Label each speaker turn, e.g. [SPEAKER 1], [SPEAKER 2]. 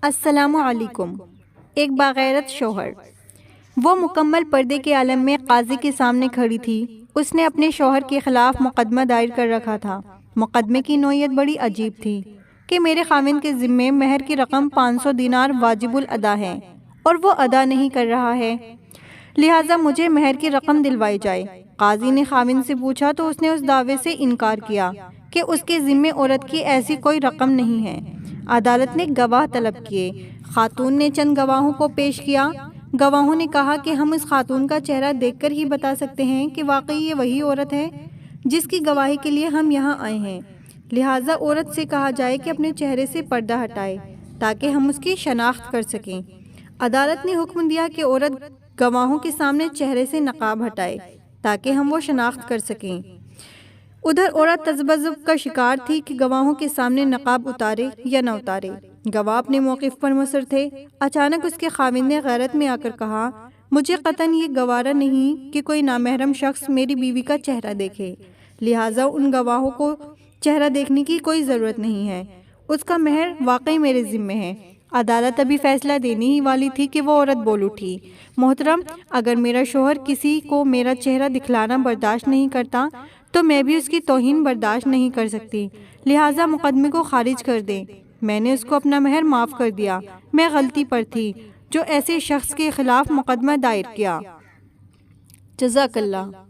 [SPEAKER 1] السلام علیکم۔ ایک باغیرت شوہر۔ وہ مکمل پردے کے عالم میں قاضی کے سامنے کھڑی تھی۔ اس نے اپنے شوہر کے خلاف مقدمہ دائر کر رکھا تھا۔ مقدمے کی نوعیت بڑی عجیب تھی کہ میرے خاوند کے ذمے مہر کی رقم 500 دینار واجب الادا ہے اور وہ ادا نہیں کر رہا ہے، لہٰذا مجھے مہر کی رقم دلوائی جائے۔ قاضی نے خاوند سے پوچھا تو اس نے اس دعوے سے انکار کیا کہ اس کے ذمے عورت کی ایسی کوئی رقم نہیں ہے۔ عدالت نے گواہ طلب کیے۔ خاتون نے چند گواہوں کو پیش کیا۔ گواہوں نے کہا کہ ہم اس خاتون کا چہرہ دیکھ کر ہی بتا سکتے ہیں کہ واقعی یہ وہی عورت ہے جس کی گواہی کے لیے ہم یہاں آئے ہیں، لہٰذا عورت سے کہا جائے کہ اپنے چہرے سے پردہ ہٹائے تاکہ ہم اس کی شناخت کر سکیں۔ عدالت نے حکم دیا کہ عورت گواہوں کے سامنے چہرے سے نقاب ہٹائے تاکہ ہم وہ شناخت کر سکیں۔ ادھر عورت تذبذب کا شکار تھی کہ گواہوں کے سامنے نقاب اتارے یا نہ اتارے۔ گواہ اپنے موقف پر مصر تھے۔ اچانک اس کے خاوند نے غیرت میں آ کر کہا، مجھے قطعاً یہ گوارا نہیں کہ کوئی نامحرم شخص میری بیوی کا چہرہ دیکھے، لہٰذا ان گواہوں کو چہرہ دیکھنے کی کوئی ضرورت نہیں ہے، اس کا مہر واقعی میرے ذمے ہے۔ عدالت ابھی فیصلہ دینے ہی والی تھی کہ وہ عورت بول اٹھی، محترم، اگر میرا شوہر کسی کو میرا چہرہ دکھلانا برداشت نہیں کرتا تو میں بھی اس کی توہین برداشت نہیں کر سکتی، لہٰذا مقدمے کو خارج کر دیں۔ میں نے اس کو اپنا مہر معاف کر دیا، میں غلطی پر تھی جو ایسے شخص کے خلاف مقدمہ دائر کیا۔ جزاک اللہ۔